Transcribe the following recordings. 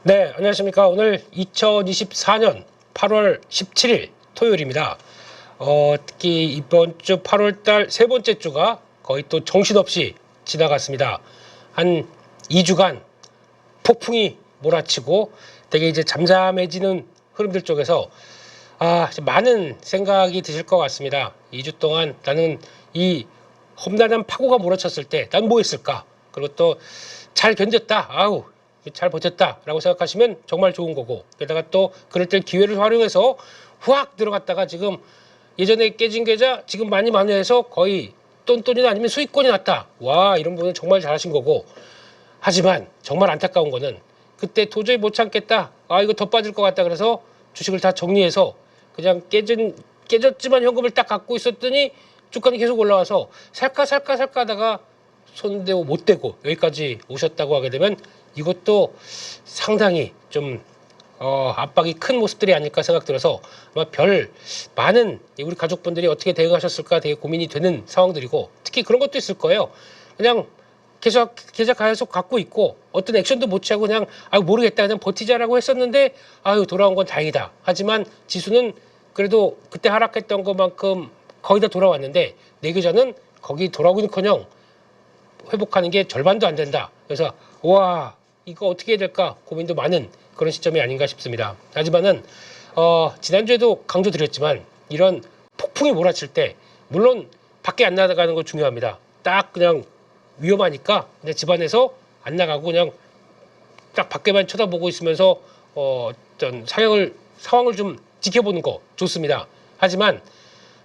네, 안녕하십니까. 오늘 2024년 8월 17일 토요일입니다. 특히 이번 주 8월달 세 번째 주가 거의 또 정신없이 지나갔습니다. 한 2주간 폭풍이 몰아치고 되게 이제 잠잠해지는 흐름들 쪽에서 많은 생각이 드실 것 같습니다. 2주 동안 나는 이 험난한 파고가 몰아쳤을 때 난 뭐 했을까? 그리고 또 잘 견뎠다. 잘 버텼다라고 생각하시면 정말 좋은 거고, 게다가 또 그럴 때 기회를 활용해서 후악 들어갔다가 지금 예전에 깨진 계좌 지금 많이 만회해서 거의 똔똔이나 아니면 수익권이 났다. 와, 이런 분은 정말 잘하신 거고. 하지만 정말 안타까운 거는 그때 도저히 못 참겠다. 이거 더 빠질 것 같다. 그래서 주식을 다 정리해서 그냥 깨졌지만 현금을 딱 갖고 있었더니 주가는 계속 올라와서 살까 하다가 손대고 못 대고 여기까지 오셨다고 하게 되면 이것도 상당히 좀 압박이 큰 모습들이 아닐까 생각 들어서 아마 많은 우리 가족분들이 어떻게 대응하셨을까 되게 고민이 되는 상황들이고, 특히 그런 것도 있을 거예요. 그냥 계좌 계속 갖고 있고 어떤 액션도 못 취하고 그냥 모르겠다 그냥 버티자라고 했었는데 돌아온 건 다행이다. 하지만 지수는 그래도 그때 하락했던 것만큼 거의 다 돌아왔는데 내 계좌는 거기 돌아오기는커녕 회복하는 게 절반도 안 된다. 그래서 와, 이거 어떻게 해야 될까 고민도 많은 그런 시점이 아닌가 싶습니다. 하지만은 지난주에도 강조드렸지만 이런 폭풍이 몰아칠 때 물론 밖에 안 나가는 거 중요합니다. 딱 그냥 위험하니까 그냥 집안에서 안 나가고 그냥 딱 밖에만 쳐다보고 있으면서 어떤 상황을 좀 지켜보는 거 좋습니다. 하지만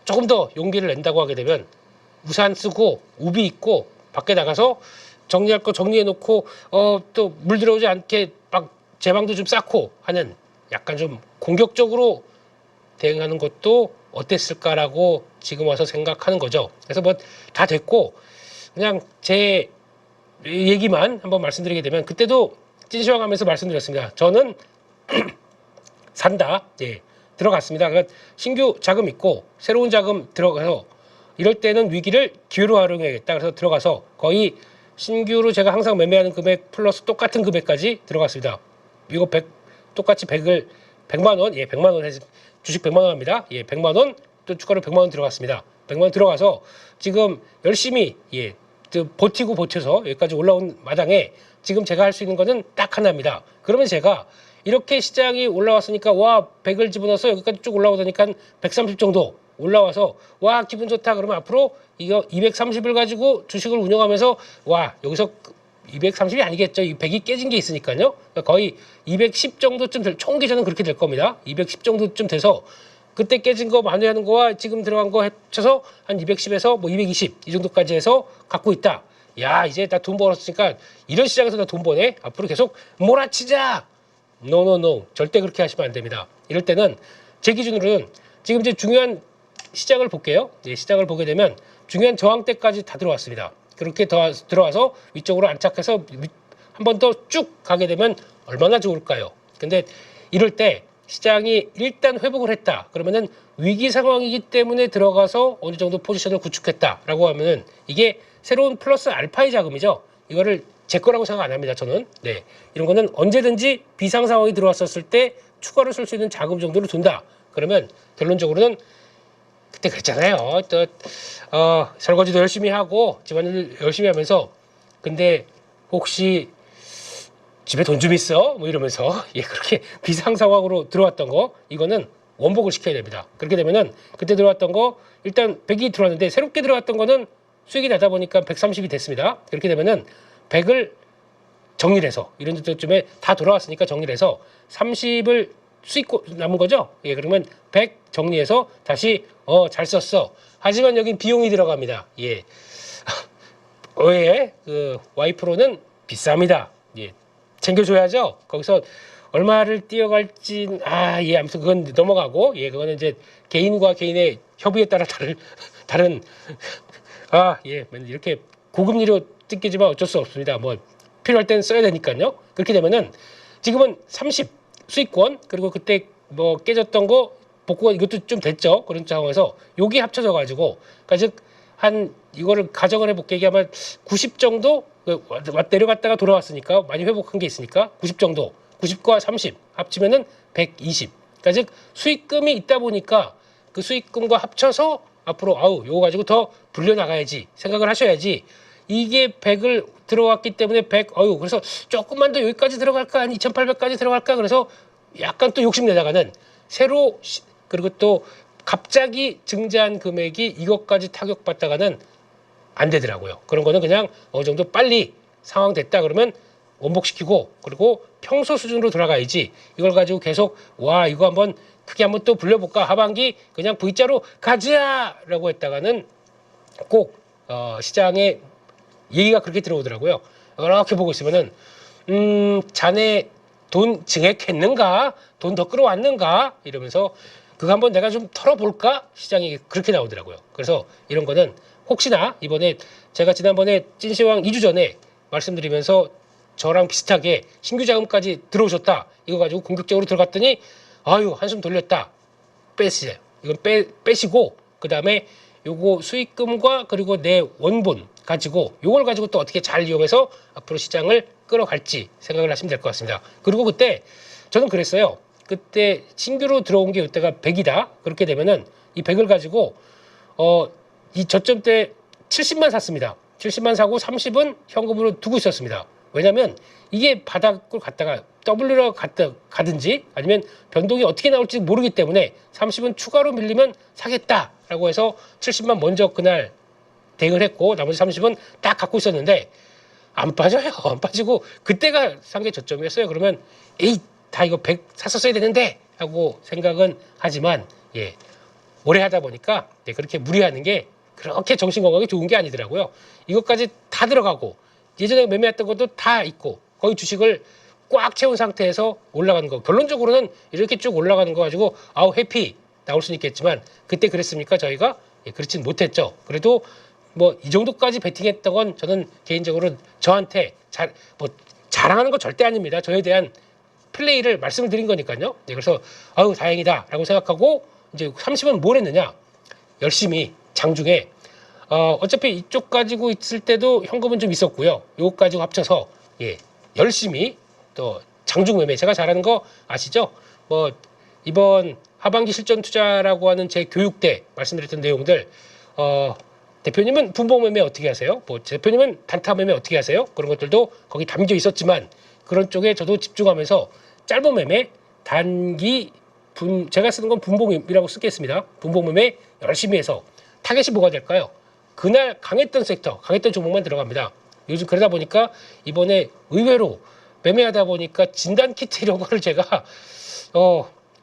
조금 더 용기를 낸다고 하게 되면 우산 쓰고 우비 입고 밖에 나가서 정리할 거 정리해놓고 또 물 들어오지 않게 막 제방도 좀 쌓고 하는 약간 좀 공격적으로 대응하는 것도 어땠을까라고 지금 와서 생각하는 거죠. 그래서 뭐 다 됐고 그냥 제 얘기만 한번 말씀드리게 되면 그때도 찐시황하면서 말씀드렸습니다. 저는 산다. 예, 들어갔습니다. 그러니까 신규 자금 있고 새로운 자금 들어가서 이럴 때는 위기를 기회로 활용해야겠다. 그래서 들어가서 거의 신규로 제가 항상 매매하는 금액 플러스 똑같은 금액까지 들어갔습니다. 이거 똑같이 100만 원, 예, 100만 원 주식 100만 원 합니다. 예, 100만 원, 또 주가로 100만 원 들어갔습니다. 100만 원 들어가서 지금 열심히 버텨서 여기까지 올라온 마당에 지금 제가 할 수 있는 거는 딱 하나입니다. 그러면 제가 이렇게 시장이 올라왔으니까 100을 집어넣어서 여기까지 쭉 올라오니까 130 정도 올라와서 기분 좋다. 그러면 앞으로 이거 230을 가지고 주식을 운영하면서 여기서 230이 아니겠죠. 이 100이 깨진 게 있으니까요. 그러니까 거의 210 정도쯤 총 기준은 그렇게 될 겁니다. 210 정도쯤 돼서 그때 깨진 거 만회하는 거와 지금 들어간 거 합쳐서 한 210에서 220 이 정도까지 해서 갖고 있다. 이제 나 돈 벌었으니까 이런 시장에서 나 돈 버네. 앞으로 계속 몰아치자. 노. 절대 그렇게 하시면 안 됩니다. 이럴 때는 제 기준으로는 지금 이제 중요한 시장을 볼게요. 시장을 보게 되면 중요한 저항대까지 다 들어왔습니다. 그렇게 들어와서 위쪽으로 안착해서 한 번 더 쭉 가게 되면 얼마나 좋을까요? 근데 이럴 때 시장이 일단 회복을 했다. 그러면은 위기 상황이기 때문에 들어가서 어느 정도 포지션을 구축했다라고 하면은 이게 새로운 플러스 알파의 자금이죠. 이거를 제 거라고 생각 안 합니다. 저는. 이런 거는 언제든지 비상 상황이 들어왔었을 때 추가로 쓸 수 있는 자금 정도를 둔다. 그러면 결론적으로는 그때 그랬잖아요. 또 설거지도 열심히 하고 집안일 열심히 하면서 근데 혹시 집에 돈 좀 있어? 이러면서 그렇게 비상 상황으로 들어왔던 거 이거는 원복을 시켜야 됩니다. 그렇게 되면은 그때 들어왔던 거 일단 100이 들어왔는데 새롭게 들어왔던 거는 수익이 나다 보니까 130이 됐습니다. 그렇게 되면은 100을 정리를 해서 이런 때쯤에 다 돌아왔으니까 정리를 해서 30을 수익 남은 거죠. 그러면 100 정리해서 다시 잘 썼어. 하지만 여긴 비용이 들어갑니다. 그 Y프로는 비쌉니다. 챙겨줘야죠. 거기서 얼마를 띄어갈진 아무튼 그건 넘어가고 그거는 이제 개인과 개인의 협의에 따라 다른 이렇게 고금리로 뜯기지만 어쩔 수 없습니다. 필요할 땐 써야 되니까요. 그렇게 되면은 지금은 30 수익권 그리고 그때 깨졌던 거 복구가 이것도 좀 됐죠. 그런 상황에서 여기 합쳐져 가지고 그러니까 즉 한 이거를 가정을 해볼게. 이게 아마 90 정도 내려갔다가 돌아왔으니까 많이 회복한 게 있으니까 90 정도 90과 30 합치면은 120. 그러니까 즉 수익금이 있다 보니까 그 수익금과 합쳐서 앞으로 요거 가지고 더 불려나가야지 생각을 하셔야지, 이게 100을 들어왔기 때문에 100, 그래서 조금만 더 여기까지 들어갈까, 한 2,800까지 들어갈까, 그래서 약간 또 욕심내다가는 새로, 그리고 또 갑자기 증자한 금액이 이것까지 타격받다가는 안 되더라고요. 그런 거는 그냥 어느 정도 빨리 상황 됐다 그러면 원복시키고, 그리고 평소 수준으로 돌아가야지, 이걸 가지고 계속 이거 한번 크게 한번 또 불려볼까, 하반기 그냥 V자로 가자라고 했다가는 꼭 시장에 얘기가 그렇게 들어오더라고요. 이렇게 보고 있으면은 자네 돈 증액했는가, 돈 더 끌어왔는가 이러면서 그거 한번 내가 좀 털어볼까, 시장이 그렇게 나오더라고요. 그래서 이런 거는 혹시나 이번에 제가 지난번에 찐시황 2주 전에 말씀드리면서 저랑 비슷하게 신규 자금까지 들어오셨다, 이거 가지고 공격적으로 들어갔더니 한숨 돌렸다, 빼세요. 이건 빼시고, 그 다음에 요거 수익금과 그리고 내 원본 가지고 요걸 가지고 또 어떻게 잘 이용해서 앞으로 시장을 끌어갈지 생각을 하시면 될 것 같습니다. 그리고 그때 저는 그랬어요. 그때 신규로 들어온 게 이때가 100이다. 그렇게 되면은 이 100을 가지고 이 저점 때 70만 샀습니다. 70만 사고 30은 현금으로 두고 있었습니다. 왜냐면 이게 바닥을 갔다가 W로 가든지 아니면 변동이 어떻게 나올지 모르기 때문에 30은 추가로 밀리면 사겠다라고 해서 70만 먼저 그날 대응을 했고, 나머지 30은 딱 갖고 있었는데 안 빠져요. 안 빠지고 그때가 상계 저점이었어요. 그러면 다 이거 100 샀었어야 되는데 하고 생각은 하지만, 오래 하다 보니까 그렇게 무리하는 게 그렇게 정신 건강에 좋은 게 아니더라고요. 이것까지 다 들어가고 예전에 매매했던 것도 다 있고 거의 주식을 꽉 채운 상태에서 올라가는 거, 결론적으로는 이렇게 쭉 올라가는 거 가지고 해피 나올 수는 있겠지만, 그때 그랬습니까? 저희가 그렇진 못했죠. 그래도 뭐 이 정도까지 베팅했던 건 저는 개인적으로 저한테 자랑하는 거 절대 아닙니다. 저에 대한 플레이를 말씀을 드린 거니까요. 그래서 다행이다라고 생각하고, 이제 30은 뭘 했느냐, 열심히 장중에 어차피 이쪽 가지고 있을 때도 현금은 좀 있었고요. 요거 가지고 합쳐서 열심히 또 장중 매매, 제가 잘하는 거 아시죠? 뭐 이번 하반기 실전 투자라고 하는 제 교육 때 말씀드렸던 내용들, 대표님은 분봉 매매 어떻게 하세요? 대표님은 단타 매매 어떻게 하세요? 그런 것들도 거기 담겨 있었지만, 그런 쪽에 저도 집중하면서 짧은 매매, 단기 제가 쓰는 건 분봉이라고 쓰겠습니다. 분봉 매매 열심히 해서 타겟이 뭐가 될까요? 그날 강했던 섹터, 강했던 종목만 들어갑니다. 요즘 그러다 보니까 이번에 의외로 매매하다 보니까 진단 키트 이런 거를 제가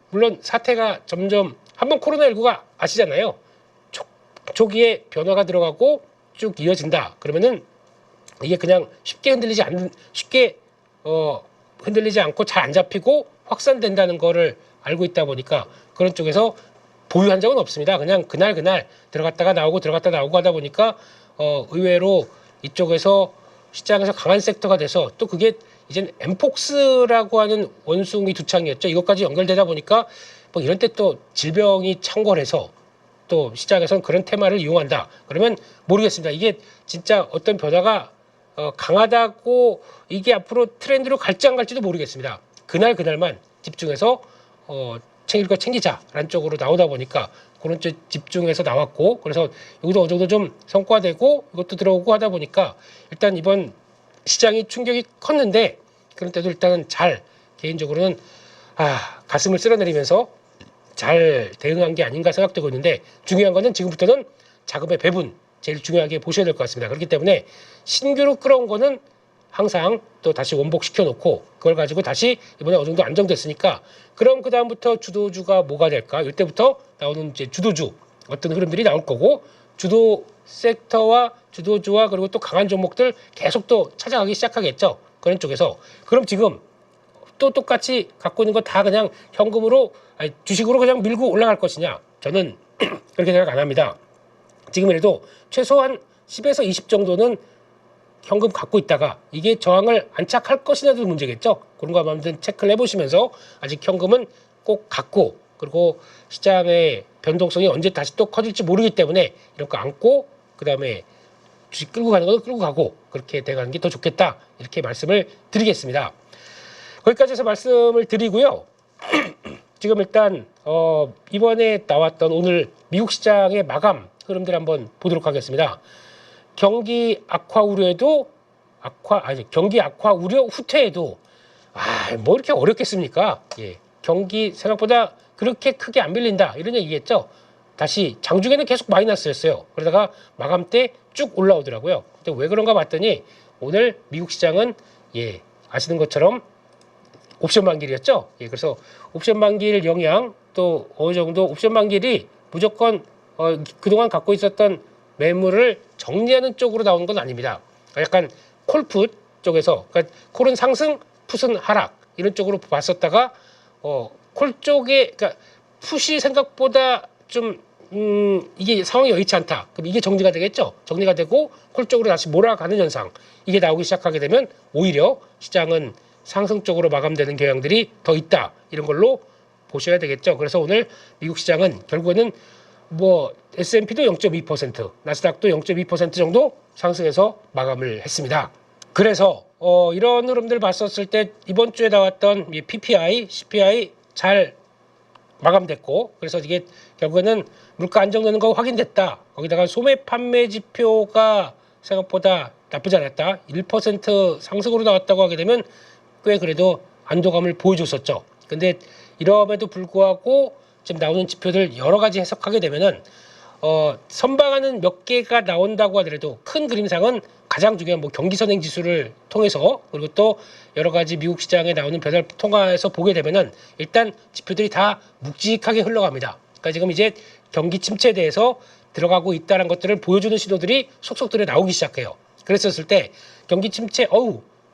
물론 사태가 점점, 한번 코로나19가 아시잖아요. 초기에 변화가 들어가고 쭉 이어진다. 그러면은 이게 그냥 쉽게 흔들리지 않고 잘 안 잡히고 확산된다는 거를 알고 있다 보니까 그런 쪽에서 보유한 적은 없습니다. 그냥 그날 들어갔다가 나오고 하다 보니까 의외로 이쪽에서 시장에서 강한 섹터가 돼서, 또 그게 이젠 엠폭스라고 하는 원숭이 두창이었죠. 이것까지 연결되다 보니까 뭐 이런 때 또 질병이 창궐해서 또 시장에서는 그런 테마를 이용한다. 그러면 모르겠습니다. 이게 진짜 어떤 변화가 강하다고 이게 앞으로 트렌드로 갈지 안 갈지도 모르겠습니다. 그날만 집중해서 챙길 거 챙기자라는 쪽으로 나오다 보니까 그런 쪽 집중해서 나왔고, 그래서 여기도 어느 정도 좀 성과되고 이것도 들어오고 하다 보니까 일단 이번 시장이 충격이 컸는데, 그런 때도 일단은 잘, 개인적으로는 가슴을 쓸어내리면서 잘 대응한 게 아닌가 생각되고 있는데, 중요한 거는 지금부터는 자금의 배분 제일 중요하게 보셔야 될 것 같습니다. 그렇기 때문에 신규로 끌어온 거는 항상 또 다시 원복시켜 놓고, 그걸 가지고 다시 이번에 어느 정도 안정됐으니까, 그럼 그 다음부터 주도주가 뭐가 될까? 이때부터 나오는 이제 주도주 어떤 흐름들이 나올 거고, 주도 섹터와 주도주와 그리고 또 강한 종목들 계속 또 찾아가기 시작하겠죠. 그런 쪽에서 그럼 지금 또 똑같이 갖고 있는 거 다 그냥 현금으로, 주식으로 그냥 밀고 올라갈 것이냐? 저는 그렇게 생각 안 합니다. 지금이라도 최소한 10에서 20 정도는 현금 갖고 있다가 이게 저항을 안착할 것이냐도 문제겠죠. 그런 거 한번 체크를 해보시면서, 아직 현금은 꼭 갖고, 그리고 시장의 변동성이 언제 다시 또 커질지 모르기 때문에 이런 거 안고, 그 다음에 주식 끌고 가는 거 끌고 가고, 그렇게 돼가는 게 더 좋겠다, 이렇게 말씀을 드리겠습니다. 거기까지 해서 말씀을 드리고요. 지금 일단 이번에 나왔던 오늘 미국 시장의 마감 흐름들 한번 보도록 하겠습니다. 경기 악화 우려에도 경기 악화 우려 후퇴에도 뭐 이렇게 어렵겠습니까? 예. 경기 생각보다 그렇게 크게 안 밀린다 이런 얘기겠죠. 다시 장중에는 계속 마이너스였어요. 그러다가 마감 때 쭉 올라오더라고요. 근데 왜 그런가 봤더니 오늘 미국 시장은 아시는 것처럼 옵션 만기일이었죠. 그래서 옵션 만기일 영향 또 어느 정도 옵션 만기일이 무조건 그동안 갖고 있었던 매물을 정리하는 쪽으로 나온 건 아닙니다. 약간 콜풋 쪽에서 그러니까 콜은 상승, 풋은 하락 이런 쪽으로 봤었다가 콜 쪽에 그러니까 풋이 생각보다 좀 이게 상황이 여의치 않다. 그럼 이게 정리가 되겠죠. 정리가 되고 콜 쪽으로 다시 몰아가는 현상 이게 나오기 시작하게 되면 오히려 시장은 상승 쪽으로 마감되는 경향들이 더 있다. 이런 걸로 보셔야 되겠죠. 그래서 오늘 미국 시장은 결국에는 뭐 S&P도 0.2%, 나스닥도 0.2% 정도 상승해서 마감을 했습니다. 그래서 이런 흐름들 봤었을 때 이번 주에 나왔던 PPI, CPI 잘 마감됐고 그래서 이게 결국에는 물가 안정되는 거 확인됐다. 거기다가 소매 판매 지표가 생각보다 나쁘지 않았다. 1% 상승으로 나왔다고 하게 되면 꽤 그래도 안도감을 보여줬었죠. 근데 이럼에도 불구하고 지금 나오는 지표들 여러 가지 해석하게 되면은 선방하는 몇 개가 나온다고 하더라도 큰 그림상은 가장 중요한 뭐 경기 선행 지수를 통해서 그리고 또 여러 가지 미국 시장에 나오는 변화를 통해서 보게 되면은 일단 지표들이 다 묵직하게 흘러갑니다. 그러니까 지금 이제 경기 침체에 대해서 들어가고 있다는 것들을 보여주는 신호들이 속속들이 나오기 시작해요. 그랬었을 때 경기 침체,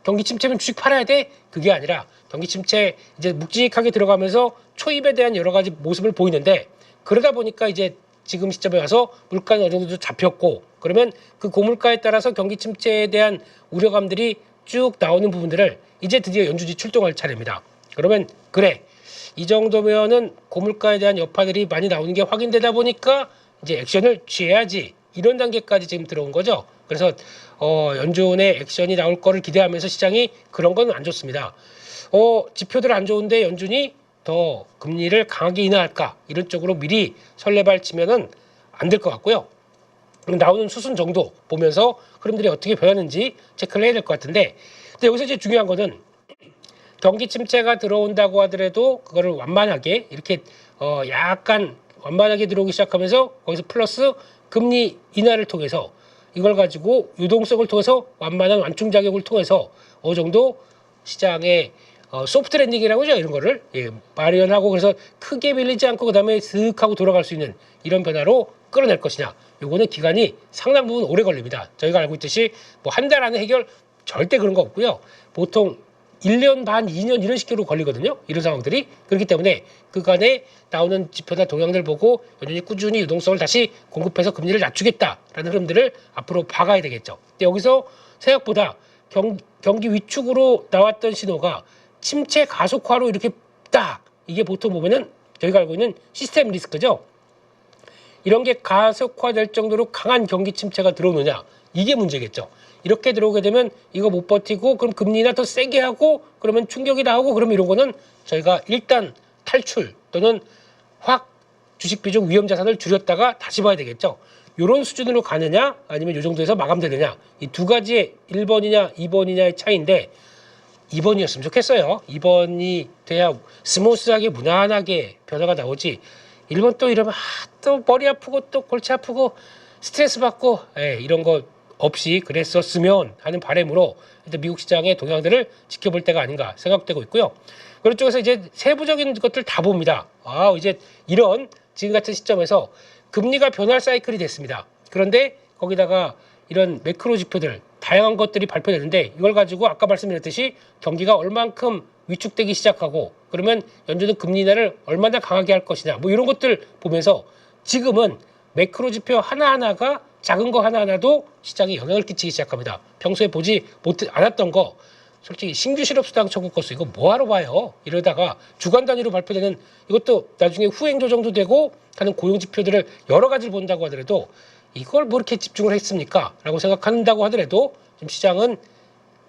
경기 침체면 주식 팔아야 돼? 그게 아니라 경기 침체 이제 묵직하게 들어가면서 초입에 대한 여러 가지 모습을 보이는데 그러다 보니까 이제 지금 시점에 와서 물가는 어느 정도 잡혔고 그러면 그 고물가에 따라서 경기 침체에 대한 우려감들이 쭉 나오는 부분들을 이제 드디어 연준이 출동할 차례입니다. 그러면 그래 이 정도면은 고물가에 대한 여파들이 많이 나오는 게 확인되다 보니까 이제 액션을 취해야지 이런 단계까지 지금 들어온 거죠. 그래서 연준의 액션이 나올 거를 기대하면서 시장이 그런 건 안 좋습니다. 지표들 안 좋은데 연준이 더 금리를 강하게 인하할까 이런 쪽으로 미리 설레발 치면은 안 될 것 같고요. 나오는 수순 정도 보면서 흐름들이 어떻게 변하는지 체크를 해야 될 것 같은데 근데 여기서 이제 중요한 거는 경기 침체가 들어온다고 하더라도 그거를 완만하게 이렇게 약간 완만하게 들어오기 시작하면서 거기서 플러스 금리 인하를 통해서 이걸 가지고 유동성을 통해서 완만한 완충 작용을 통해서 어느 정도 시장의 소프트 랜딩이라고 하죠. 이런 거를 마련하고 그래서 크게 밀리지 않고 그다음에 슥 하고 돌아갈 수 있는 이런 변화로 끌어낼 것이냐. 요거는 기간이 상당 부분 오래 걸립니다. 저희가 알고 있듯이 뭐 한 달 안에 해결 절대 그런 거 없고요. 보통 1년 반, 2년 이런 식으로 걸리거든요. 이런 상황들이. 그렇기 때문에 그간에 나오는 지표나 동향들 보고 연준이 꾸준히 유동성을 다시 공급해서 금리를 낮추겠다라는 흐름들을 앞으로 봐가야 되겠죠. 근데 여기서 생각보다 경기 위축으로 나왔던 신호가 침체 가속화로 이렇게 딱 이게 보통 보면은 저희가 알고 있는 시스템 리스크죠. 이런 게 가속화될 정도로 강한 경기 침체가 들어오느냐 이게 문제겠죠. 이렇게 들어오게 되면 이거 못 버티고 그럼 금리나 더 세게 하고 그러면 충격이 나오고 그러면 이런 거는 저희가 일단 탈출 또는 확 주식 비중 위험 자산을 줄였다가 다시 봐야 되겠죠. 이런 수준으로 가느냐 아니면 이 정도에서 마감되느냐 이 두 가지의 1번이냐 2번이냐의 차이인데 2번이었으면 좋겠어요. 2번이 돼야 스무스하게 무난하게 변화가 나오지 1번 또 이러면 또 머리 아프고 또 골치 아프고 스트레스 받고 이런 거 없이 그랬었으면 하는 바람으로 일단 미국 시장의 동향들을 지켜볼 때가 아닌가 생각되고 있고요. 그런 쪽에서 이제 세부적인 것들 다 봅니다. 이제 이런 지금 같은 시점에서 금리가 변할 사이클이 됐습니다. 그런데 거기다가 이런 매크로 지표들 다양한 것들이 발표되는데 이걸 가지고 아까 말씀드렸듯이 경기가 얼만큼 위축되기 시작하고 그러면 연준은 금리 인하를 얼마나 강하게 할 것이냐 뭐 이런 것들 보면서 지금은 매크로 지표 하나하나가 작은 거 하나하나도 시장에 영향을 끼치기 시작합니다. 평소에 보지 않았던 거 솔직히 신규 실업수당 청구 건수 이거 뭐하러 봐요. 이러다가 주간 단위로 발표되는 이것도 나중에 후행 조정도 되고 하는 고용 지표들을 여러 가지를 본다고 하더라도 이걸 뭐 이렇게 집중을 했습니까? 라고 생각한다고 하더라도 지금 시장은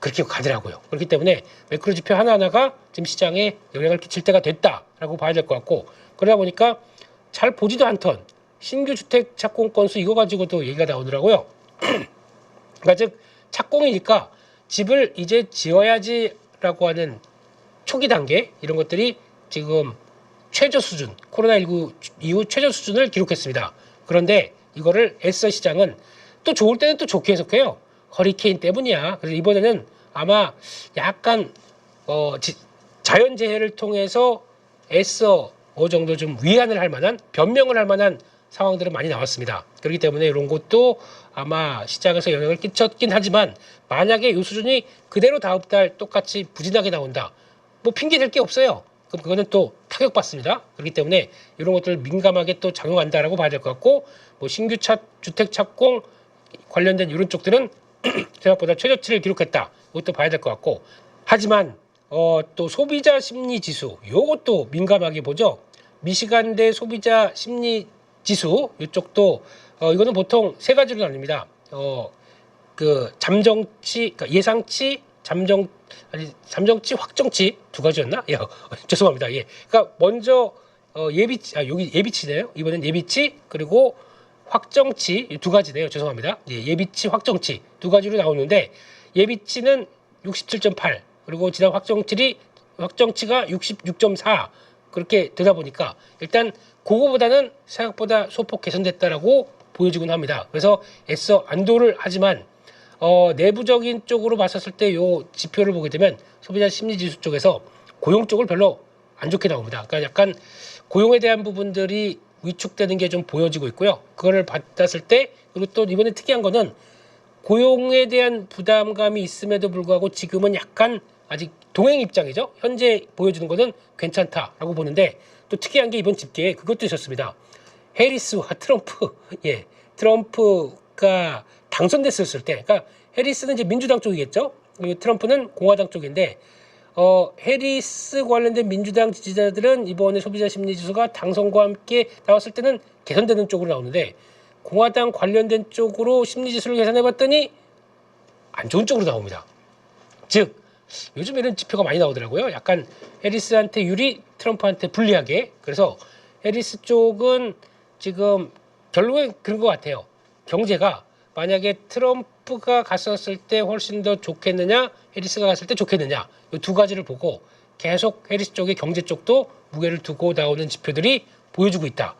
그렇게 가더라고요. 그렇기 때문에 매크로 지표 하나하나가 지금 시장에 영향을 끼칠 때가 됐다라고 봐야 될 것 같고, 그러다 보니까 잘 보지도 않던 신규 주택 착공 건수 이거 가지고도 얘기가 나오더라고요. 그러니까 즉 착공이니까 집을 이제 지어야지라고 하는 초기 단계 이런 것들이 지금 최저 수준, 코로나19 이후 최저 수준을 기록했습니다. 그런데 이거를 애써 시장은 또 좋을 때는 또 좋게 해석해요. 허리케인 때문이야. 그래서 이번에는 아마 약간 자연재해를 통해서 애써 어느 정도 좀 위안을 할 만한, 변명을 할 만한 상황들은 많이 나왔습니다. 그렇기 때문에 이런 것도 아마 시장에서 영향을 끼쳤긴 하지만, 만약에 이 수준이 그대로 다음 달 똑같이 부진하게 나온다, 뭐 핑계 댈 게 없어요. 그럼 그거는 또 타격받습니다. 그렇기 때문에 이런 것들을 민감하게 또 작용한다라고 봐야 될 것 같고, 뭐 신규 주택 착공 관련된 이런 쪽들은 생각보다 최저치를 기록했다. 이것도 봐야 될 것 같고, 하지만 또 소비자 심리 지수 요것도 민감하게 보죠. 미시간대 소비자 심리 지수 이쪽도 이거는 보통 세 가지로 나뉩니다. 그 잠정치, 그러니까 예상치, 잠정치, 확정치 두 가지였나? 예, 죄송합니다. 예, 그러니까 먼저 예비치, 여기 예비치네요. 이번엔 예비치 그리고 확정치 두 가지네요. 죄송합니다. 예, 예비치, 확정치 두 가지로 나오는데, 예비치는 67.8 그리고 지난 확정치가 66.4 그렇게 되다 보니까 일단 그거보다는 생각보다 소폭 개선됐다라고 보여지곤 합니다. 그래서 애써 안도를 하지만 내부적인 쪽으로 봤었을 때 요 지표를 보게 되면 소비자 심리지수 쪽에서 고용 쪽을 별로 안 좋게 나옵니다. 그러니까 약간 고용에 대한 부분들이 위축되는 게 좀 보여지고 있고요. 그거를 받았을 때, 그리고 또 이번에 특이한 거는 고용에 대한 부담감이 있음에도 불구하고 지금은 약간 아직 동행 입장이죠. 현재 보여주는 거는 괜찮다라고 보는데, 또 특이한 게 이번 집계에 그것도 있었습니다. 해리스와 트럼프, 예, 트럼프가 당선됐을 때, 그러니까 해리스는 이제 민주당 쪽이겠죠. 그리고 트럼프는 공화당 쪽인데, 해리스 관련된 민주당 지지자들은 이번에 소비자 심리 지수가 당선과 함께 나왔을 때는 개선되는 쪽으로 나오는데, 공화당 관련된 쪽으로 심리 지수를 계산해 봤더니 안 좋은 쪽으로 나옵니다. 즉 요즘 이런 지표가 많이 나오더라고요. 약간 해리스한테 유리, 트럼프한테 불리하게. 그래서 해리스 쪽은 지금 결국엔 그런 것 같아요. 경제가 만약에 트럼프가 갔었을 때 훨씬 더 좋겠느냐, 해리스가 갔을 때 좋겠느냐, 이 두 가지를 보고 계속 해리스 쪽의 경제 쪽도 무게를 두고 나오는 지표들이 보여주고 있다.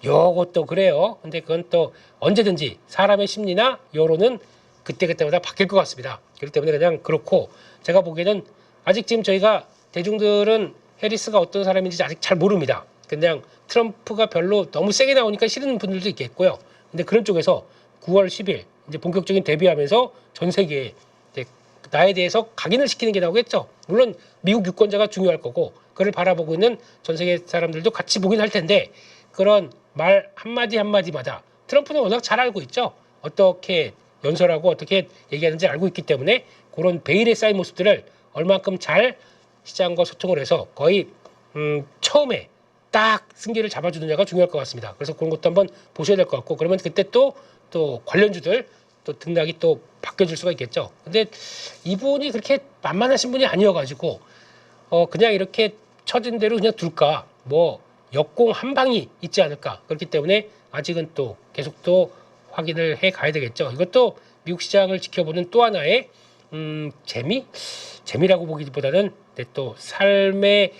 요것도 그래요. 근데 그건 또 언제든지 사람의 심리나 여론은 그때그때마다 바뀔 것 같습니다. 그렇기 때문에 그냥 그렇고, 제가 보기에는 아직 지금 저희가 대중들은 해리스가 어떤 사람인지 아직 잘 모릅니다. 그냥 트럼프가 별로 너무 세게 나오니까 싫은 분들도 있겠고요. 근데 그런 쪽에서 9월 10일 이제 본격적인 데뷔하면서 전 세계에 이제 나에 대해서 각인을 시키는 게 나오겠죠. 물론 미국 유권자가 중요할 거고, 그걸 바라보고 있는 전 세계 사람들도 같이 보긴 할 텐데, 그런 말 한마디 한마디마다 트럼프는 워낙 잘 알고 있죠. 어떻게 연설하고 어떻게 얘기하는지 알고 있기 때문에 그런 베일에 쌓인 모습들을 얼만큼 잘 시장과 소통을 해서 거의 처음에 딱 승기를 잡아주느냐가 중요할 것 같습니다. 그래서 그런 것도 한번 보셔야 될 것 같고, 그러면 그때 또 관련주들 또 등락이 또 바뀌어질 수가 있겠죠. 근데 이분이 그렇게 만만하신 분이 아니어가지고 그냥 이렇게 처진 대로 그냥 둘까, 뭐 역공 한 방이 있지 않을까. 그렇기 때문에 아직은 또 계속 또 확인을 해 가야 되겠죠. 이것도 미국 시장을 지켜보는 또 하나의 재미라고 보기보다는 또 삶의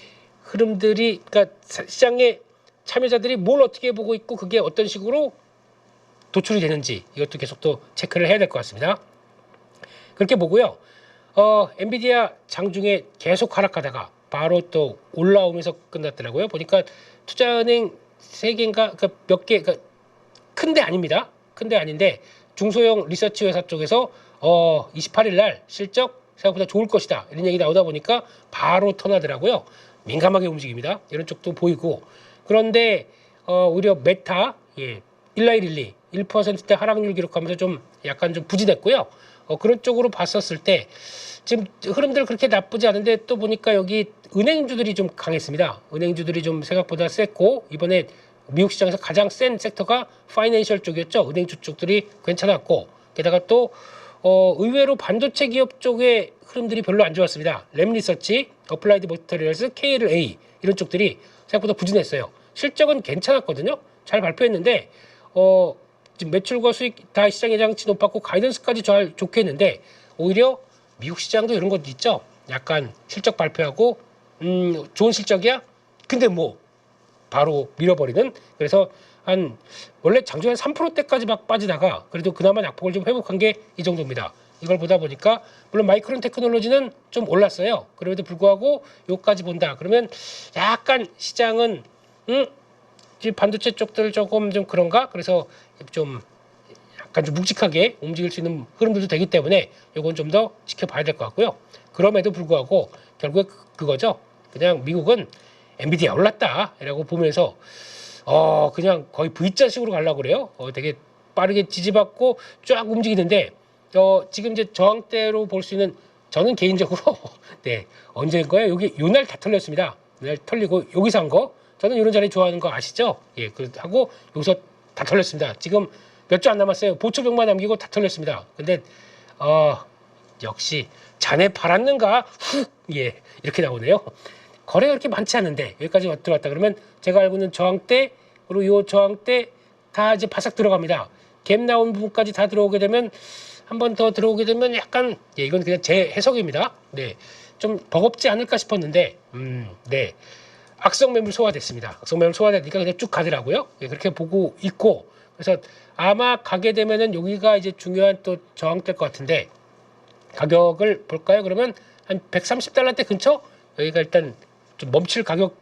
흐름들이, 그러니까 시장의 참여자들이 뭘 어떻게 보고 있고 그게 어떤 식으로 도출이 되는지, 이것도 계속 또 체크를 해야 될 것 같습니다. 그렇게 보고요. 엔비디아 장중에 계속 하락하다가 바로 또 올라오면서 끝났더라고요. 보니까 투자은행 3개인가, 그러니까 몇 개, 그러니까 큰데 아닙니다. 큰데 아닌데 중소형 리서치 회사 쪽에서 28일 날 실적 생각보다 좋을 것이다, 이런 얘기 나오다 보니까 바로 턴하더라고요. 민감하게 움직입니다. 이런 쪽도 보이고. 그런데 오히려 메타, 예, 1%대 하락률 기록하면서 좀 약간 좀 부진했고요. 그런 쪽으로 봤었을 때 지금 흐름들 그렇게 나쁘지 않은데, 또 보니까 여기 은행주들이 좀 강했습니다. 은행주들이 좀 생각보다 셌고, 이번에 미국 시장에서 가장 센 섹터가 파이낸셜 쪽이었죠. 은행주 쪽들이 괜찮았고, 게다가 또 의외로 반도체 기업 쪽의 흐름들이 별로 안 좋았습니다. 램리서치, 어플라이드 머티리얼스, KLA 이런 쪽들이 생각보다 부진했어요. 실적은 괜찮았거든요. 잘 발표했는데 지금 매출과 수익 다 시장 예상치 높았고 가이던스까지 좋게 했는데 오히려 미국 시장도 이런 것도 있죠. 약간 실적 발표하고 좋은 실적이야? 근데 뭐 바로 밀어버리는. 그래서 원래 장중에 한 3%대까지 막 빠지다가 그래도 그나마 약폭을 좀 회복한 게 이 정도입니다. 이걸 보다 보니까 물론 마이크론 테크놀로지는 좀 올랐어요. 그럼에도 불구하고 요까지 본다. 그러면 약간 시장은 반도체 쪽들 조금 좀 그런가? 그래서 좀 약간 좀 묵직하게 움직일 수 있는 흐름들도 되기 때문에 요건 좀 더 지켜봐야 될 것 같고요. 그럼에도 불구하고 결국에 그거죠. 그냥 미국은 엔비디아 올랐다라고 보면서 그냥 거의 V자식으로 가려고 그래요. 되게 빠르게 지지받고 쫙 움직이는데 지금 이제 저항대로 볼 수 있는 저는 개인적으로 네 언제인가요? 여기 요날 다 털렸습니다. 날 털리고 여기서 한 거 저는 이런 자리 좋아하는 거 아시죠? 예, 하고 여기서 다 털렸습니다. 지금 몇 주 안 남았어요. 보초병만 남기고 다 털렸습니다. 근데 역시 자네 팔았는가? 훅 예 이렇게 나오네요. 거래가 그렇게 많지 않은데 여기까지 들어왔다 그러면 제가 알고 있는 저항대 그리고 요 저항대 다 이제 바싹 들어갑니다. 갭 나온 부분까지 다 들어오게 되면 한 번 더 들어오게 되면 약간 이건 그냥 제 해석입니다. 네, 좀 버겁지 않을까 싶었는데 네 악성 매물 소화됐습니다. 악성 매물 소화되니까 그냥 쭉 가더라고요. 예, 그렇게 보고 있고 그래서 아마 가게 되면은 여기가 이제 중요한 또 저항될 것 같은데 가격을 볼까요? 그러면 한 130달러대 근처 여기가 일단 좀 멈출 가격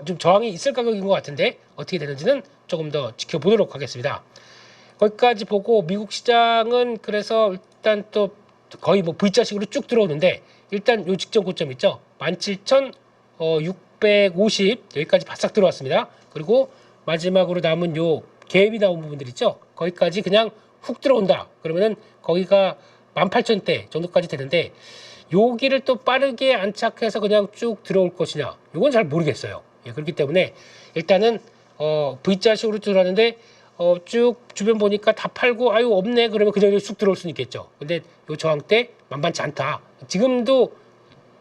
좀 저항이 있을 가격인 것 같은데 어떻게 되는지는 조금 더 지켜보도록 하겠습니다. 거기까지 보고 미국 시장은 그래서 일단 또 거의 뭐 V자식으로 쭉 들어오는데 일단 요 직전 고점 있죠. 17,650 여기까지 바싹 들어왔습니다. 그리고 마지막으로 남은 요 갭이 나온 부분들 있죠. 거기까지 그냥 훅 들어온다. 그러면은 거기가 18,000대 정도까지 되는데 여기를 또 빠르게 안착해서 그냥 쭉 들어올 것이냐 이건 잘 모르겠어요. 예, 그렇기 때문에 일단은 V자식으로 들어왔는데 쭉 주변 보니까 다 팔고 아유 없네 그러면 그냥 쑥 들어올 수는 있겠죠. 근데 요 저항 때 만만치 않다. 지금도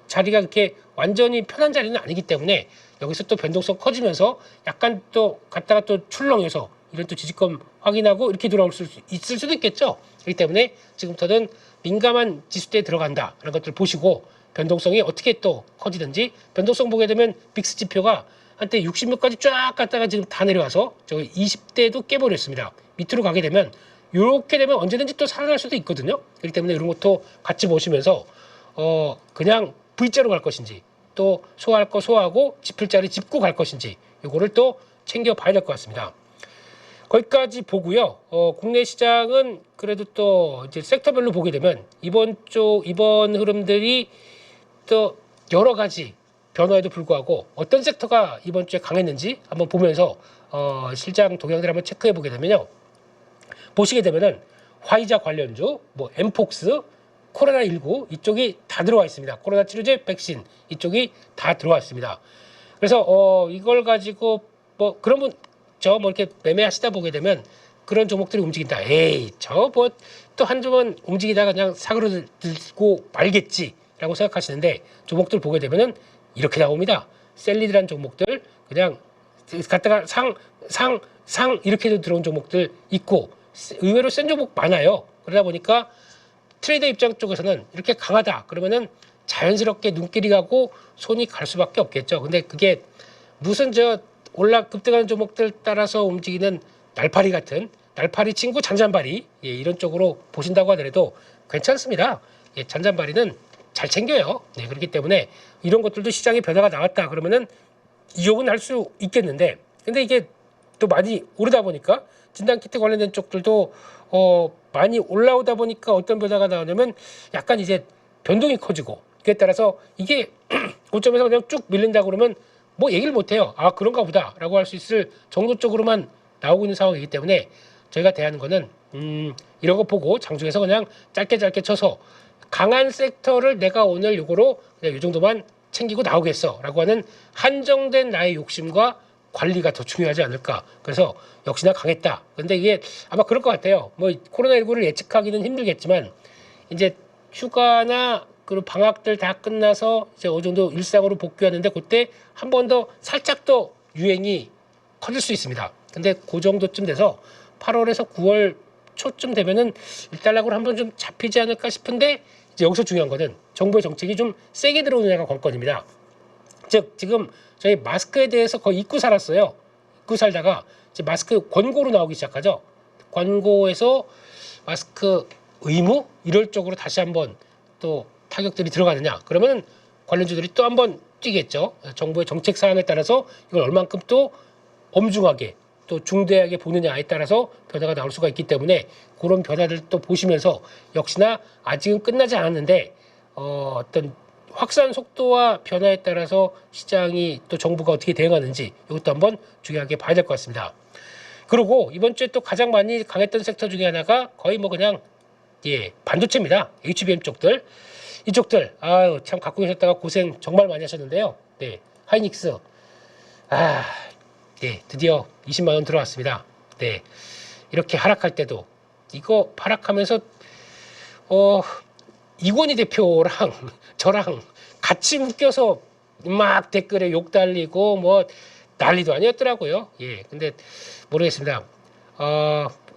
자리가 그렇게 완전히 편한 자리는 아니기 때문에 여기서 또 변동성 커지면서 약간 또 갔다가 또 출렁해서 이런 또 지지권 확인하고 이렇게 돌아올 수 있을 수도 있겠죠. 그렇기 때문에 지금부터는 민감한 지수대에 들어간다 이런 것들 보시고 변동성이 어떻게 또 커지든지 변동성 보게 되면 빅스 지표가 한때 60몇까지 쫙 갔다가 지금 다 내려와서 저 20대도 깨버렸습니다. 밑으로 가게 되면 이렇게 되면 언제든지 또 살아날 수도 있거든요. 그렇기 때문에 이런 것도 같이 보시면서 그냥 V자로 갈 것인지 또 소화할 거 소화하고 짚을 자리 짚고 갈 것인지 이거를 또 챙겨봐야 될 것 같습니다. 거기까지 보고요. 국내 시장은 그래도 또 이제 섹터별로 보게 되면 이번 흐름들이 또 여러 가지 변화에도 불구하고 어떤 섹터가 이번 주에 강했는지 한번 보면서 실장 동향들 한번 체크해 보게 되면요. 보시게 되면은 화이자 관련주, 뭐 엠폭스, 코로나19 이쪽이 다 들어와 있습니다. 코로나 치료제, 백신 이쪽이 다 들어와 있습니다. 그래서 이걸 가지고 뭐 그러면 저 뭐 이렇게 매매하시다 보게 되면 그런 종목들이 움직인다. 에이 저 뭐 또 한두 번 움직이다가 그냥 사그러들고 말겠지라고 생각하시는데 종목들 보게 되면은 이렇게 나옵니다. 셀리드란 종목들 그냥 갔다가 상 이렇게 들어온 종목들 있고 의외로 센 종목 많아요. 그러다 보니까 트레이더 입장 쪽에서는 이렇게 강하다 그러면은 자연스럽게 눈길이 가고 손이 갈 수밖에 없겠죠. 근데 그게 무슨 급등하는 종목들 따라서 움직이는 날파리 같은 날파리 친구 잔잔바리 이런 쪽으로 보신다고 하더라도 괜찮습니다. 잔잔바리는 잘 챙겨요. 네, 그렇기 때문에 이런 것들도 시장에 변화가 나왔다 그러면은 이용은 할 수 있겠는데 근데 이게 또 많이 오르다 보니까 진단키트 관련된 쪽들도 많이 올라오다 보니까 어떤 변화가 나오냐면 약간 이제 변동이 커지고 그에 따라서 이게 고점에서 그냥 쭉 밀린다 그러면 뭐 얘기를 못해요. 아 그런가 보다 라고 할 수 있을 정도 쪽으로만 나오고 있는 상황이기 때문에 저희가 대하는 거는 이런 거 보고 장중에서 그냥 짧게 쳐서 강한 섹터를 내가 오늘 요거로 그냥 이 정도만 챙기고 나오겠어 라고 하는 한정된 나의 욕심과 관리가 더 중요하지 않을까. 그래서 역시나 강했다. 근데 이게 아마 그럴 것 같아요. 뭐 코로나19를 예측하기는 힘들겠지만 이제 휴가나 그리고 방학들 다 끝나서 이제 어느 정도 일상으로 복귀하는데 그때 한 번 더 살짝 더 유행이 커질 수 있습니다. 근데 그 정도쯤 돼서 8월에서 9월 초쯤 되면은 일단락으로 한번 좀 잡히지 않을까 싶은데 이제 여기서 중요한 거는 정부의 정책이 좀 세게 들어오느냐가 관건입니다. 즉 지금 저희 마스크에 대해서 거의 잊고 살았어요. 잊고 살다가 이제 마스크 권고로 나오기 시작하죠. 권고에서 마스크 의무 이럴 쪽으로 다시 한번 또 타격들이 들어가느냐 그러면 관련주들이 또 한번 뛰겠죠. 정부의 정책 사항에 따라서 이걸 얼만큼 또 엄중하게 또 중대하게 보느냐에 따라서 변화가 나올 수가 있기 때문에 그런 변화들 또 보시면서 역시나 아직은 끝나지 않았는데 어떤 확산 속도와 변화에 따라서 시장이 또 정부가 어떻게 대응하는지 이것도 한번 중요하게 봐야 될 것 같습니다. 그리고 이번 주에 또 가장 많이 강했던 섹터 중에 하나가 거의 뭐 그냥 반도체입니다. HBM 쪽들. 이쪽들 아유 참 갖고 계셨다가 고생 정말 많이 하셨는데요. 네, 하이닉스 드디어 20만 원 들어왔습니다. 네, 이렇게 하락할 때도 이거 하락하면서 이건희 대표랑 저랑 같이 묶여서 막 댓글에 욕 달리고 뭐 난리도 아니었더라고요. 예, 근데 모르겠습니다.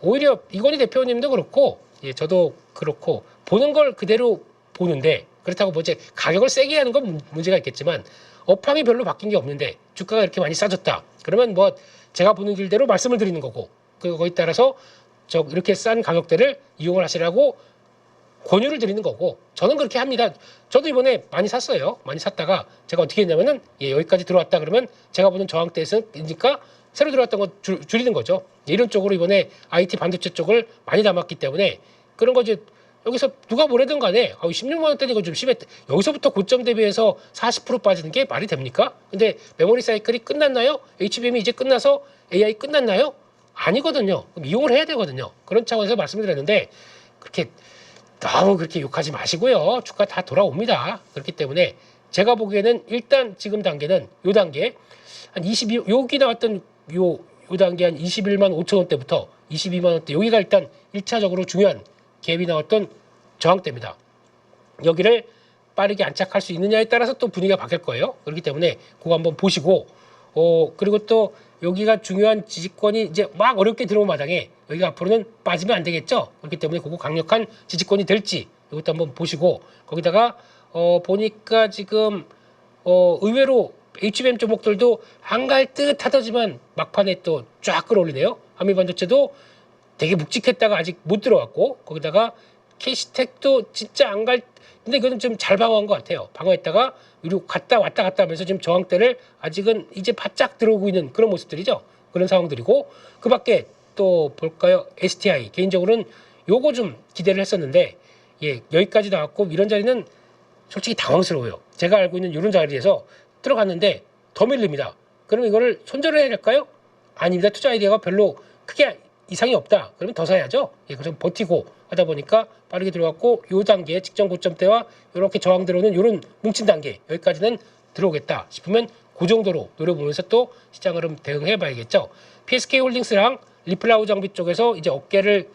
오히려 이건희 대표님도 그렇고 저도 그렇고 보는 걸 그대로 보는데 그렇다고 뭐 이제 가격을 세게 하는 건 문제가 있겠지만 업황이 별로 바뀐 게 없는데 주가가 이렇게 많이 싸졌다. 그러면 뭐 제가 보는 길대로 말씀을 드리는 거고 그거에 따라서 이렇게 싼 가격대를 이용을 하시라고 권유를 드리는 거고 저는 그렇게 합니다. 저도 이번에 많이 샀어요. 많이 샀다가 제가 어떻게 했냐면은 여기까지 들어왔다 그러면 제가 보는 저항대에서니까 새로 들어왔던 거 줄이는 거죠. 이런 쪽으로 이번에 IT 반도체 쪽을 많이 담았기 때문에 그런 거 이제 여기서 누가 뭐래든 간에 16만 원대는 이거 좀 심했다. 여기서부터 고점 대비해서 40% 빠지는 게 말이 됩니까? 근데 메모리 사이클이 끝났나요? HBM이 이제 끝나서 AI 끝났나요? 아니거든요. 그럼 이용을 해야 되거든요. 그런 차원에서 말씀을 드렸는데 그렇게 너무 그렇게 욕하지 마시고요. 주가 다 돌아옵니다. 그렇기 때문에 제가 보기에는 일단 지금 단계는 요 단계 한 22, 여기 나왔던 요 단계 한 21만 5천 원대부터 22만 원대 여기가 일단 1차적으로 중요한 갭이 나왔던 저항대입니다. 여기를 빠르게 안착할 수 있느냐에 따라서 또 분위기가 바뀔 거예요. 그렇기 때문에 그거 한번 보시고 그리고 또 여기가 중요한 지지권이 이제 막 어렵게 들어온 마당에 여기가 앞으로는 빠지면 안 되겠죠. 그렇기 때문에 그거 강력한 지지권이 될지 이것도 한번 보시고 거기다가 보니까 지금 의외로 HBM 종목들도 안 갈 듯 하더지만 막판에 또 쫙 끌어올리네요. 한미반도체도 되게 묵직했다가 아직 못 들어왔고 거기다가 캐시텍도 진짜 안 갈 근데 이거는 좀 잘 방어한 것 같아요. 방어했다가 위로 갔다 왔다 하면서 지금 저항대를 아직은 이제 바짝 들어오고 있는 그런 모습들이죠. 그런 상황들이고 그 밖에 또 볼까요? STI 개인적으로는 요거 좀 기대를 했었는데 여기까지 나왔고 이런 자리는 솔직히 당황스러워요. 제가 알고 있는 이런 자리에서 들어갔는데 더 밀립니다. 그럼 이거를 손절을 해야 될까요? 아닙니다. 투자 아이디어가 별로 크게 이상이 없다. 그러면 더 사야죠. 그래서 버티고 하다 보니까 빠르게 들어갔고 요 단계 직전 고점대와 이렇게 저항 들어오는 이런 뭉친 단계 여기까지는 들어오겠다 싶으면 그 정도로 노려보면서 또 시장 흐름 대응해 봐야겠죠. PSK 홀딩스랑 리플라우 장비 쪽에서 이제 어깨를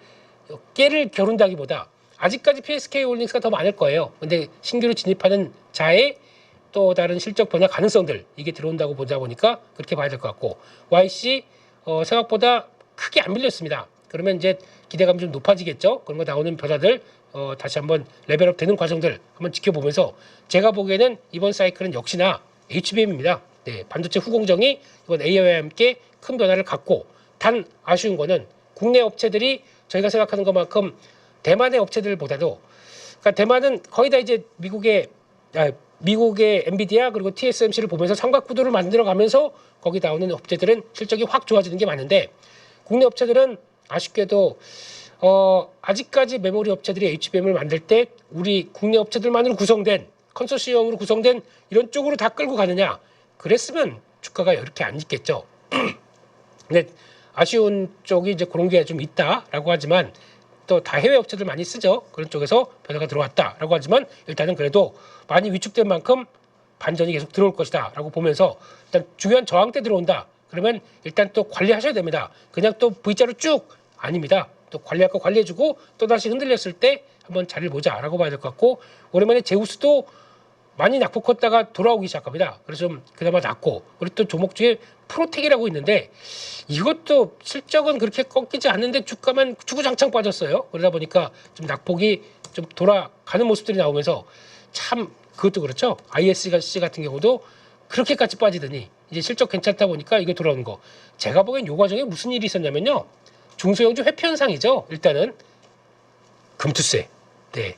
겨룬다기보다 아직까지 PSK 홀딩스가 더 많을 거예요. 근데 신규로 진입하는 자의 또 다른 실적 변화 가능성들 이게 들어온다고 보다 보니까 그렇게 봐야 될 것 같고 YC 생각보다 크게 안 밀렸습니다. 그러면 이제 기대감이 좀 높아지겠죠. 그런 거 나오는 변화들 다시 한번 레벨업 되는 과정들 한번 지켜보면서 제가 보기에는 이번 사이클은 역시나 HBM입니다. 네, 반도체 후공정이 이번 AI와 함께 큰 변화를 갖고 단 아쉬운 거는 국내 업체들이 저희가 생각하는 것만큼 대만의 업체들보다도 그러니까 대만은 거의 다 이제 미국의 엔비디아 그리고 TSMC를 보면서 삼각구도를 만들어가면서 거기 나오는 업체들은 실적이 확 좋아지는 게 많은데 국내 업체들은 아쉽게도 아직까지 메모리 업체들이 HBM을 만들 때 우리 국내 업체들만으로 구성된 컨소시엄으로 구성된 이런 쪽으로 다 끌고 가느냐 그랬으면 주가가 이렇게 안 있겠죠. 근데 아쉬운 쪽이 이제 그런 게 좀 있다라고 하지만 또 다 해외 업체들 많이 쓰죠. 그런 쪽에서 변화가 들어왔다라고 하지만 일단은 그래도 많이 위축된 만큼 반전이 계속 들어올 것이다라고 보면서 일단 중요한 저항대 들어온다. 그러면 일단 또 관리하셔야 됩니다. 그냥 또 V자로 쭉 아닙니다. 또 관리할 거 관리해주고 또 다시 흔들렸을 때 한번 자리를 보자라고 봐야 될 것 같고, 오랜만에 제우스도 많이 낙폭 컸다가 돌아오기 시작합니다. 그래서 좀 그나마 낫고, 그리고 또 종목 중에 프로텍이라고 있는데 이것도 실적은 그렇게 꺾이지 않는데 주가만 주구장창 빠졌어요. 그러다 보니까 좀 낙폭이 좀 돌아가는 모습들이 나오면서 참 그것도 그렇죠. ISC 같은 경우도 그렇게까지 빠지더니 이제 실적 괜찮다 보니까 이게 돌아오는 거. 제가 보기엔 요 과정에 무슨 일이 있었냐면요. 중소형주 회피 현상이죠. 일단은 금투세. 네.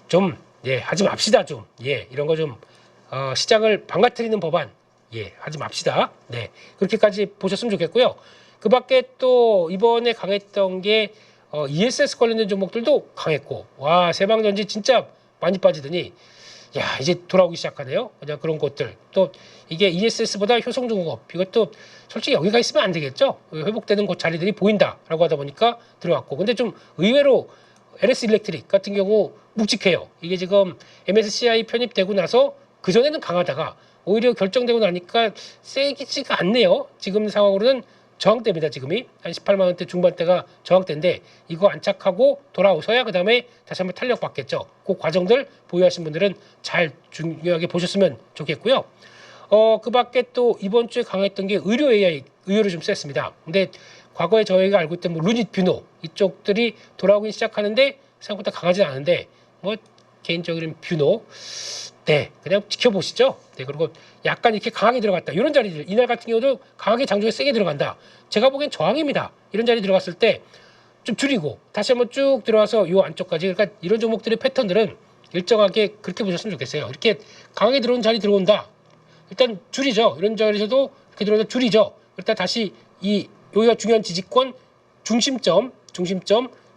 좀 예, 하지 맙시다 좀. 예, 이런 거 좀 시장을 망가뜨리는 법안. 예, 하지 맙시다. 네. 그렇게까지 보셨으면 좋겠고요. 그 밖에 또 이번에 강했던 게 ESS 관련된 종목들도 강했고, 와, 세방전지 진짜 많이 빠지더니 야, 이제 돌아오기 시작하네요. 그냥 그런 것들. 또 이게 ESS보다 효성중공업, 이것도 솔직히 여기가 있으면 안 되겠죠. 회복되는 곳 자리들이 보인다라고 하다 보니까 들어왔고, 근데 좀 의외로 LS 일렉트릭 같은 경우 묵직해요. 이게 지금 MSCI 편입되고 나서 그전에는 강하다가 오히려 결정되고 나니까 세지가 않네요. 지금 상황으로는 저항대입니다. 지금이 한 18만 원대 중반대가 저항대인데 이거 안착하고 돌아오셔야 그 다음에 다시 한번 탄력 받겠죠. 그 과정들 보유하신 분들은 잘 중요하게 보셨으면 좋겠고요. 그 밖에 또 이번 주에 강했던 게 의료 AI, 의료를 좀 셌습니다. 근데 과거에 저희가 알고 있던 뭐 루닛, 뷰노 이쪽들이 돌아오기 시작하는데 생각보다 강하지 않은데 뭐 개인적으로는 뷰노 네 그냥 지켜보시죠. 네 그리고 약간 이렇게 강하게 들어갔다 이런 자리들 이날 같은 경우도 강하게 장중에 세게 들어간다. 제가 보기엔 저항입니다. 이런 자리 들어갔을 때 좀 줄이고 다시 한번 쭉 들어와서 요 안쪽까지 그러니까 이런 종목들의 패턴들은 일정하게 그렇게 보셨으면 좋겠어요. 이렇게 강하게 들어온 자리 들어온다. 일단 줄이죠. 이런 자리에서도 이렇게 들어온다 줄이죠. 일단 다시 여기가 중요한 지지권 중심점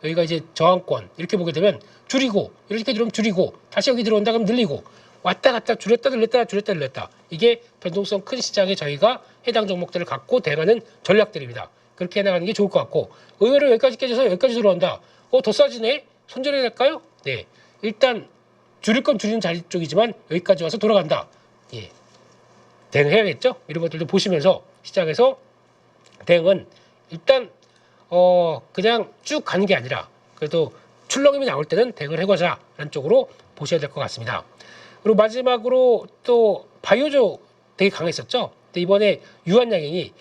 여기가 이제 저항권 이렇게 보게 되면 줄이고 이렇게 들어오면 줄이고 다시 여기 들어온다 그러면 늘리고 왔다 갔다 줄였다 늘렸다 이게 변동성 큰 시장에 저희가 해당 종목들을 갖고 대응하는 전략들입니다. 그렇게 해나가는 게 좋을 것 같고 의외로 여기까지 깨져서 여기까지 들어온다. 더 싸지네? 손절해야 될까요? 네. 일단 줄일 건 줄이는 자리 쪽이지만 여기까지 와서 돌아간다. 예. 대응해야겠죠? 이런 것들도 보시면서 시장에서 대응은 일단 그냥 쭉 가는 게 아니라 그래도 출렁임이 나올 때는 대응을 해보자라는 쪽으로 보셔야 될 것 같습니다. 그리고 마지막으로 또 바이오조 되게 강했었죠. 근데 이번에 유한양행이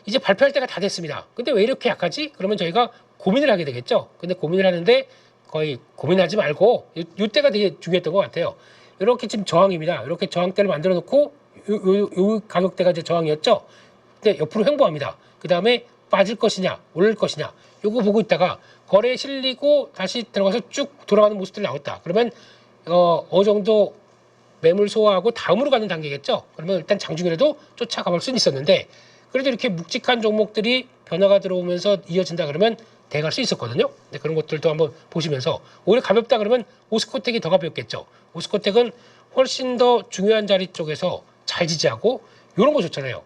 이제 발표할 때가 다 됐습니다. 근데 왜 이렇게 약하지? 그러면 저희가 고민을 하게 되겠죠. 근데 고민을 하는데 거의 고민하지 말고 이때가 되게 중요했던 것 같아요. 이렇게 지금 저항입니다. 이렇게 저항대를 만들어 놓고 요 가격대가 이제 저항이었죠. 근데 옆으로 횡보합니다. 그 다음에 빠질 것이냐 오를 것이냐 요거 보고 있다가 거래에 실리고 다시 들어가서 쭉 돌아가는 모습들이 나왔다. 그러면 어느 정도 매물 소화하고 다음으로 가는 단계겠죠. 그러면 일단 장중이라도 쫓아가 볼 수는 있었는데 그래도 이렇게 묵직한 종목들이 변화가 들어오면서 이어진다 그러면 대응할 수 있었거든요. 근데 그런 것들도 한번 보시면서 오히려 가볍다 그러면 오스코텍이 더 가볍겠죠. 오스코텍은 훨씬 더 중요한 자리 쪽에서 잘 지지하고 이런 거 좋잖아요.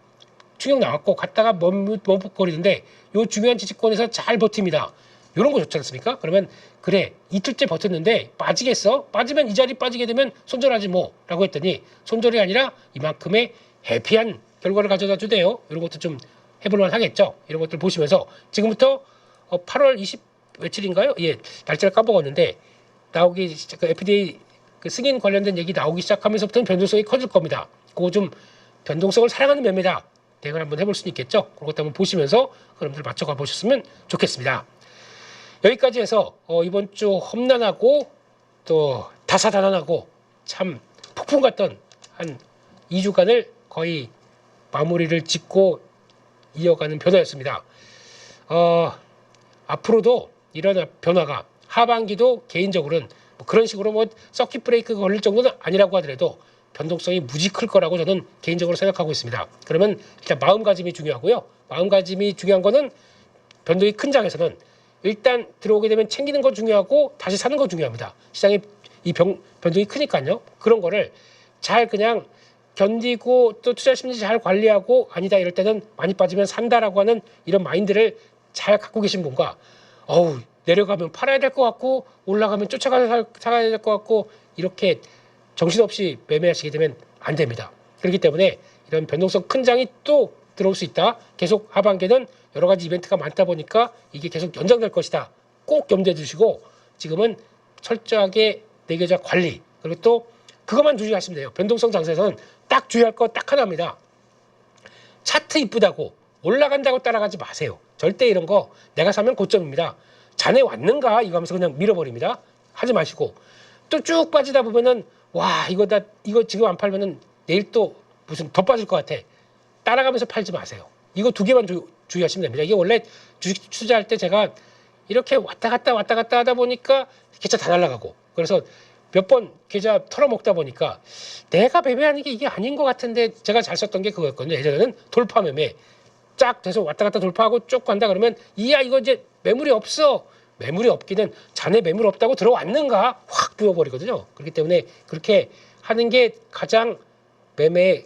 충격 나왔고 갔다가 멈칫거리는데 요 중요한 지지권에서 잘 버팁니다. 이런 거 좋지 않습니까? 그러면 그래 이틀째 버텼는데 빠지겠어? 빠지면 이 자리 빠지게 되면 손절하지 뭐 라고 했더니 손절이 아니라 이만큼의 해피한 결과를 가져다 주대요. 이런 것도 좀 해볼만 하겠죠. 이런 것들 보시면서 지금부터 8월 20 며칠인가요? 예, 날짜를 까먹었는데 나오기 그 FDA 그 승인 관련된 얘기 나오기 시작하면서부터는 변동성이 커질 겁니다. 그거 좀 변동성을 사랑하는 매매다. 대응을 한번 해볼 수는 있겠죠. 그런 것도 한번 보시면서 여러분들 맞춰가 보셨으면 좋겠습니다. 여기까지 해서 이번 주 험난하고 또 다사다난하고 참 폭풍 같던 한 2주간을 거의 마무리를 짓고 이어가는 변화였습니다. 앞으로도 이런 변화가 하반기도 개인적으로는 뭐 그런 식으로 뭐 서킷 브레이크가 걸릴 정도는 아니라고 하더라도 변동성이 무지 클 거라고 저는 개인적으로 생각하고 있습니다. 그러면 일단 마음가짐이 중요하고요. 마음가짐이 중요한 거는 변동이 큰 장에서는 일단 들어오게 되면 챙기는 거 중요하고 다시 사는 거 중요합니다. 시장이 변동이 크니까요. 그런 거를 잘 그냥 견디고 또 투자 심리 잘 관리하고 아니다 이럴 때는 많이 빠지면 산다라고 하는 이런 마인드를 잘 갖고 계신 분과 내려가면 팔아야 될 것 같고 올라가면 쫓아가서 사가야 될 것 같고 이렇게 정신없이 매매하시게 되면 안 됩니다. 그렇기 때문에 이런 변동성 큰 장이 또 들어올 수 있다. 계속 하반기는 여러 가지 이벤트가 많다 보니까 이게 계속 연장될 것이다. 꼭 염두에 두시고 지금은 철저하게 내계좌 관리 그리고 또 그것만 주의하시면 돼요. 변동성 장세에서는 딱 주의할 거 딱 하나입니다. 차트 이쁘다고 올라간다고 따라가지 마세요. 절대 이런 거 내가 사면 고점입니다. 자네 왔는가 이거 하면서 그냥 밀어버립니다. 하지 마시고 또 쭉 빠지다 보면은 와 이거 지금 안 팔면은 내일 또 무슨 더 빠질 것 같아. 따라가면서 팔지 마세요. 이거 두 개만 주의하시면 됩니다. 이게 원래 주식 투자할 때 제가 이렇게 왔다 갔다 하다 보니까 계좌 다 날아가고 그래서 몇 번 계좌 털어먹다 보니까 내가 매매하는 게 이게 아닌 것 같은데 제가 잘 썼던 게 그거였거든요. 예전에는 돌파 매매 쫙 돼서 왔다 갔다 돌파하고 쭉 간다 그러면 이야 이거 이제 매물이 없어. 매물이 없기는 자네 매물 없다고 들어왔는가 확 부어버리거든요. 그렇기 때문에 그렇게 하는 게 가장 매매의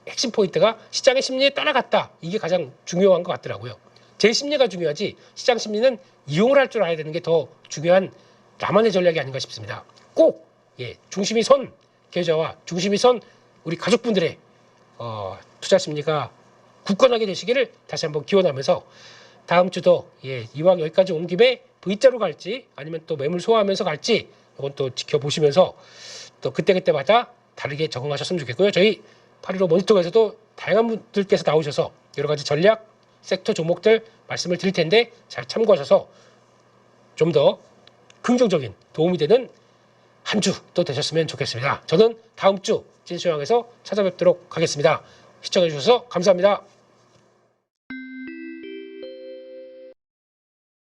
핵심 포인트가 시장의 심리에 따라갔다. 이게 가장 중요한 것 같더라고요. 제 심리가 중요하지 시장 심리는 이용을 할 줄 알아야 되는 게 더 중요한 나만의 전략이 아닌가 싶습니다. 꼭 중심이 선 계좌와 중심이 선 우리 가족분들의 투자 심리가 굳건하게 되시기를 다시 한번 기원하면서 다음 주도 이왕 여기까지 온 김에 V자로 갈지 아니면 또 매물 소화하면서 갈지 이건 또 지켜보시면서 또 그때그때마다 다르게 적응하셨으면 좋겠고요. 저희 815 모니터에서도 다양한 분들께서 나오셔서 여러 가지 전략, 섹터 종목들 말씀을 드릴 텐데 잘 참고하셔서 좀 더 긍정적인 도움이 되는 한 주 또 되셨으면 좋겠습니다. 저는 다음 주 진수영에서 찾아뵙도록 하겠습니다. 시청해 주셔서 감사합니다.